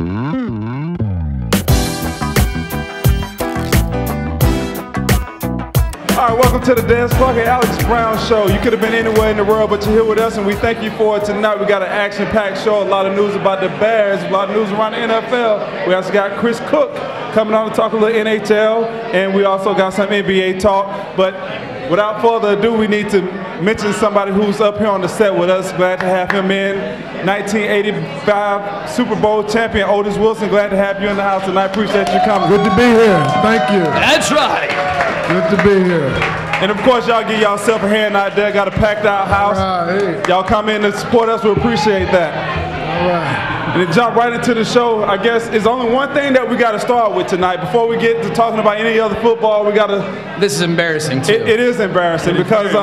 All right, welcome to the Dance Clark and Alex Brown Show. You could have been anywhere in the world, but you're here with us, and we thank you for it tonight. We got an action-packed show, a lot of news about the Bears, a lot of news around the NFL. We also got Chris Cook coming on to talk a little NHL, and we also got some NBA talk. But without further ado, we need to mention somebody who's up here on the set with us. Glad to have him in. 1985 Super Bowl champion Otis Wilson. Glad to have you in the house tonight. Appreciate you coming. Good to be here. Thank you. That's right. Good to be here. And of course, y'all give yourself a hand out there. Got a packed out house. Right. Y'all come in and support us. We appreciate that. All right. And to jump right into the show, I guess there's only one thing that we got to start with tonight. Before we get to talking about any other football, we got to. This is embarrassing too. It is embarrassing because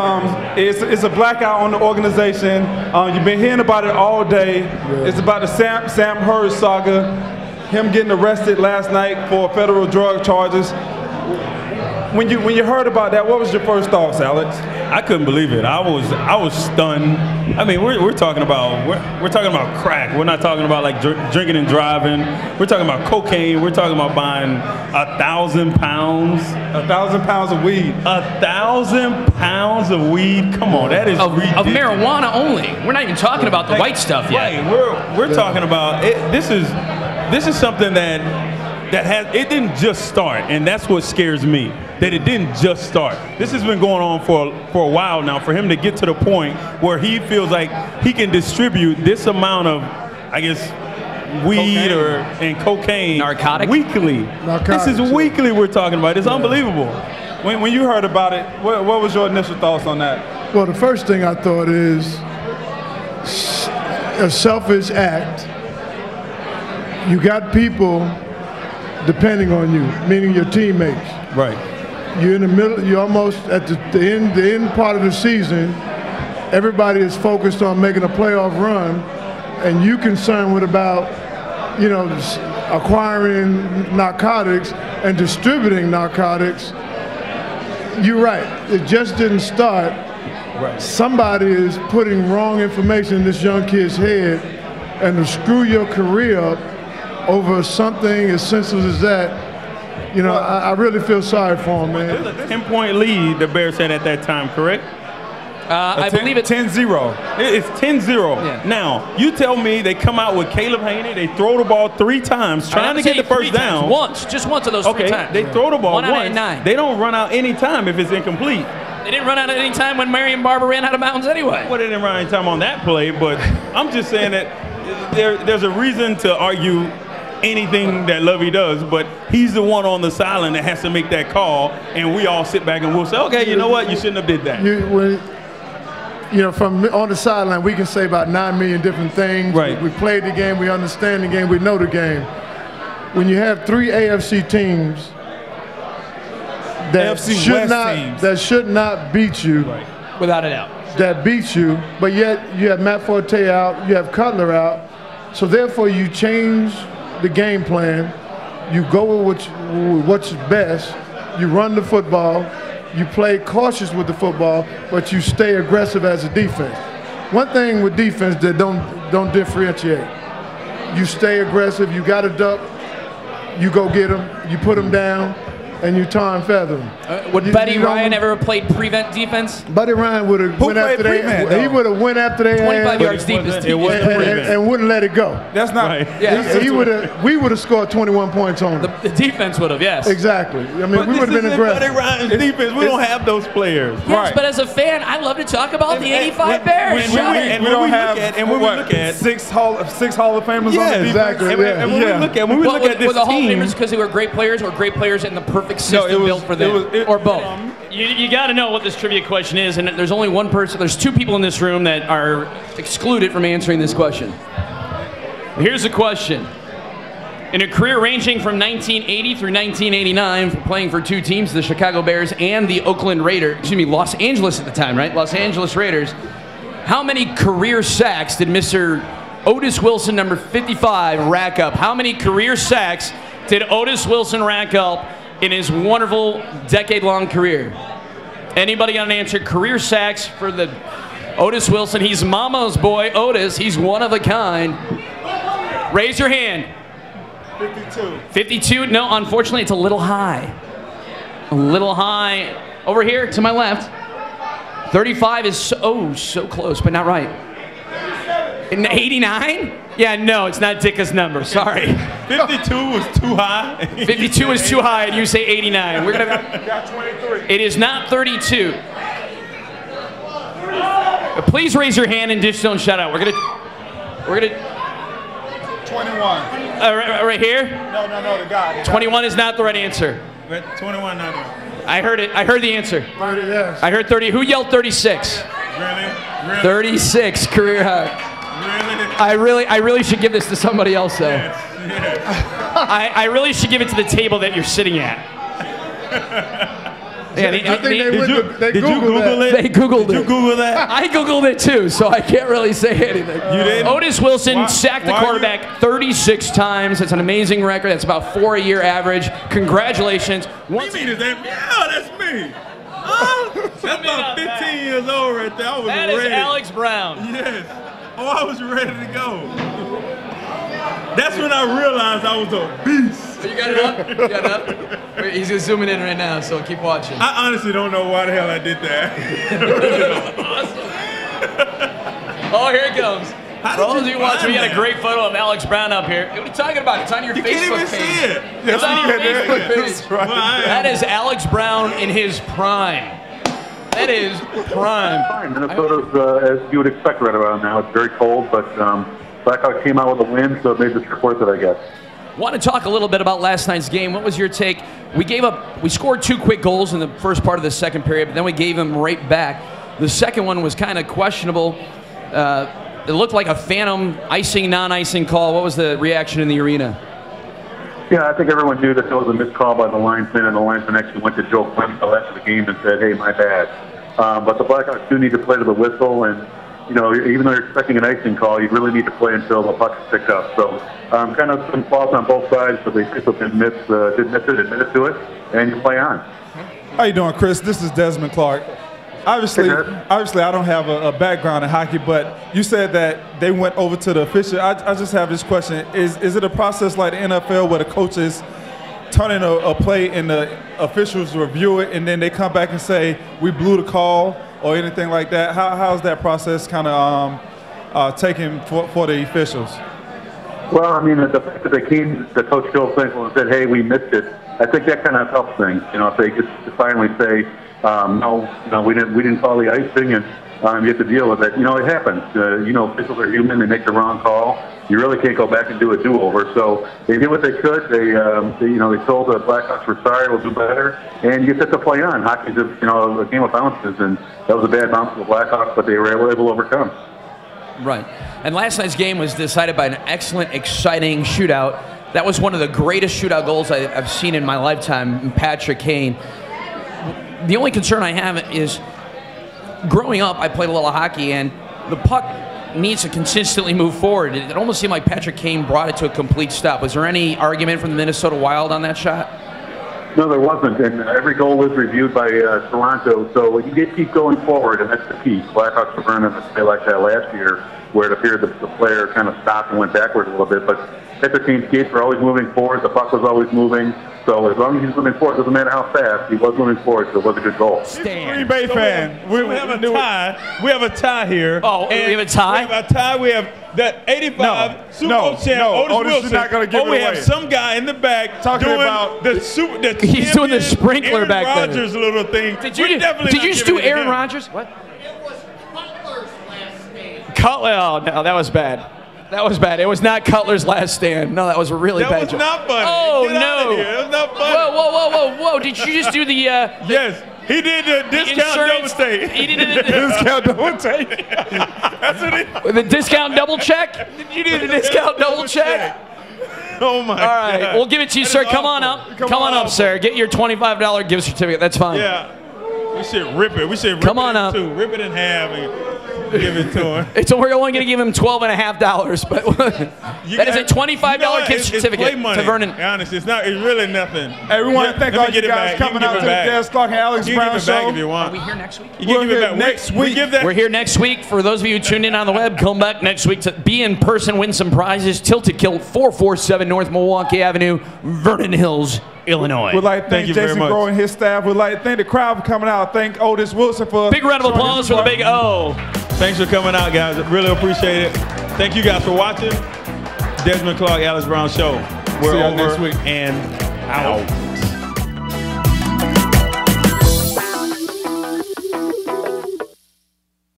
it's a blackout on the organization. You've been hearing about it all day. Yeah. It's about the Sam Hurd saga. Him getting arrested last night for federal drug charges. When you heard about that, what was your first thoughts, Alex? I couldn't believe it. I was stunned. I mean, we're talking about crack. We're not talking about like drinking and driving. We're talking about cocaine. We're talking about buying 1,000 pounds. 1,000 pounds of weed. 1,000 pounds of weed. Come on, that is ridiculous. Of marijuana only. We're not even talking about the white stuff yet. Right. We're talking about it. This is something that it didn't just start, and that's what scares me. That it didn't just start. This has been going on for a while now. For him to get to the point where he feels like he can distribute this amount of, I guess, weed and cocaine narcotic weekly. This is weekly we're talking about. It's unbelievable. When you heard about it, what was your initial thoughts on that? Well, the first thing I thought is a selfish act. You got people depending on you, meaning your teammates. Right. You're in the middle. You're almost at the end part of the season. Everybody is focused on making a playoff run, and you concerned with about, acquiring narcotics and distributing narcotics. You're right. It just didn't start. Right. Somebody is putting wrong information in this young kid's head, and to screw your career up over something as senseless as that. I really feel sorry for him, man. There's a 10-point lead the Bears had at that time, correct? I believe it's 10-0. It's 10-0. Yeah. Now, you tell me they come out with Caleb Haney, they throw the ball 3 times, trying to get the first down. Just once of those 3 times. They throw the ball one once. out of 9. They don't run out any time if it's incomplete. They didn't run out at any time when Marion Barber ran out of bounds anyway. Well, they didn't run any time on that play, but I'm just saying that there's a reason to argue anything that Lovey does, but he's the one on the sideline that has to make that call, and we all sit back and we'll say, okay, you know what, you shouldn't have did that. From on the sideline, we can say about 9 million different things. Right. We played the game, we understand the game, we know the game. When you have 3 AFC teams that should not beat you, Right. Without a doubt. that beats you, but yet you have Matt Forte out, you have Cutler out, so therefore you change the game plan, you go with what's best, you run the football, you play cautious with the football, but you stay aggressive as a defense. One thing with defense that don't differentiate. You stay aggressive, you got to duck, you go get them, you put them down, and you tar and feather them. Would Buddy Ryan ever played prevent defense? Buddy Ryan would have went after their. He would have went after their 25 yards deep is and wouldn't let it go. That's not. Right. Yeah. He would have. We would have scored 21 points on him. The defense would have, yes. Exactly. I mean, But we would have been aggressive. Buddy Ryan's defense. We don't have those players. Yes, Right. but as a fan, I love to talk about the 85 Bears. when we look at 6 Hall of Famers on the defense. Exactly. And when we look at this were the Hall of team, Famers because they were great players or great players in the perfect system built for them? Or both? You got to know what this trivia question is, and there's only one person. There's 2 people in this room that are excluded from answering this question. Here's the question. In a career ranging from 1980 through 1989, playing for 2 teams, the Chicago Bears and the Los Angeles at the time, right? Los Angeles Raiders. How many career sacks did Mr. Otis Wilson, number 55, rack up? How many career sacks did Otis Wilson rack up in his wonderful decade-long career? Anybody got an answer? Career sacks for the Otis Wilson. He's Mama's boy, Otis. He's one of a kind. Raise your hand. 52. 52? No, unfortunately, it's a little high. A little high. Over here to my left. 35 is so close, but not right. 89? Yeah, no, it's not Dicka's number. Sorry. 52 was too high. 52 is too high, and you say 89. We're gonna. Got 23. It is not 32. Please raise your hand and dish don't shout out. We're gonna. 21. Right here. No, the guy. 21 is not the right answer. 21, not right. I heard it. I heard the answer. 30, yes. I heard 30. Who yelled 36? Really? 36 career high. Really? I really should give this to somebody else though. Yes. I really should give it to the table that you're sitting at. Yeah, I think they Googled it? They Googled it. Did you Google that? I Googled it too, so I can't really say anything. You didn't? Otis Wilson Why- sacked the why are you- quarterback 36 times. That's an amazing record. That's about 4 a year average. Congratulations. What do you mean, is that me? Yeah, that's me. That's about 15 years old right there. I was That is ready. Alex Brown. Yes. Oh, I was ready to go. That's when I realized I was a beast. You got it up? You got it up? Wait, he's just zooming in right now, so keep watching. I honestly don't know why the hell I did that. Oh, here it comes. How For all did of you you watching, we find got a that? great photo of Alex Brown up here. What are you talking about? It's on your You Facebook can't even page. see it. It's on your Facebook page. Well, I That am. is Alex Brown in his prime. That is prime. Fine. Minnesota's, as you would expect right around now. It's very cold, but Blackhawks came out with a win, so it made the trip worth it, I guess. Want to talk a little bit about last night's game. What was your take? We scored 2 quick goals in the first part of the second period, but then we gave them right back. The second one was kind of questionable. It looked like a phantom icing, non-icing call. What was the reaction in the arena? Yeah, I think everyone knew that there was a missed call by the linesman, and the linesman actually went to Joe Quenville after the game and said, hey, my bad. But the Blackhawks do need to play to the whistle, and even though you're expecting an icing call, you really need to play until the puck is picked up. So kind of some faults on both sides, but they didn't admit it to it, and you play on. How you doing, Chris? This is Desmond Clark. Obviously, I don't have a background in hockey, but you said that they went over to the official. I just have this question. Is it a process like the NFL where the coaches turn in a play and the officials review it, and then they come back and say, we blew the call or anything like that? How's that process kind of taken for the officials? Well, I mean, the fact that they came to Coach Joe Quenville and said, hey, we missed it, I think that kind of helps things. If they just finally say, no, we didn't call the icing, and you have to deal with it. It happens. Officials are human. They make the wrong call. You really can't go back and do a do-over. So they did what they could. They told the Blackhawks, we're sorry, we'll do better, and you get to play on. Hockey's a game of bounces, and that was a bad bounce for the Blackhawks, but they were able to overcome. Right. And last night's game was decided by an excellent, exciting shootout. That was one of the greatest shootout goals I've seen in my lifetime, Patrick Kane. The only concern I have is, growing up, I played a little hockey, and the puck needs to consistently move forward. It almost seemed like Patrick Kane brought it to a complete stop. Was there any argument from the Minnesota Wild on that shot? No, there wasn't, and every goal was reviewed by Toronto, so you get keep going forward, and that's the key. Blackhawks were running a play like that last year, where it appeared that the player kind of stopped and went backwards a little bit, but Patrick Kane's skates were always moving forward, the puck was always moving, so as long as he's moving forward, doesn't matter how fast, he was moving forward, so it was a good goal. Green Bay fan. We have a tie. We have a tie here. Oh, we have a tie? We have a tie. We have that 85 Super Bowl champ, Otis Wilson. You're not gonna give it we away. have some guy in the back Talking doing about the He's champion doing the sprinkler Aaron back there. Rodgers little thing. Did We're you definitely not just giving do it to Aaron him. Rodgers? What? It was Cutler's last stand. Cutler? Oh, no, that was bad. That was bad. It was not Cutler's last stand. No, that was a really That bad was joke. not funny. Oh, Get out no. of here. That was not funny. Whoa. Did you just do the Yes, he did the discount double insurance? take. He did the Discount double take. That's what he. the discount double check? Did you do the discount double check? Oh my All right, God. we'll give it to you, That sir. is Come on awful. up. Come on up, sir. Get your $25 gift certificate. That's fine. Yeah, we should rip it. We should rip Come it on in up. two. Rip it in half. And Give it to him. It's we're only going to give him $12.50, but that is a $25 gift certificate to Vernon. Honest, it's really nothing. Hey, we want to thank all you guys coming out to the Des Clark and Alex Brown show. If you want. Are we here next week? We're here next week. We're here next week. For those of you who tuned in on the web, come back next week to be in person, win some prizes. Tilted Kilt, 447 North Milwaukee Avenue, Vernon Hills, Illinois. We'd like to thank Jason Groh and his staff. We'd like to thank the crowd for coming out. Thank Otis Wilson for big round of applause for the Big O. Thanks for coming out, guys. Really appreciate it. Thank you guys for watching. Desmond Clark, Alex Brown Show. We're over next week and out.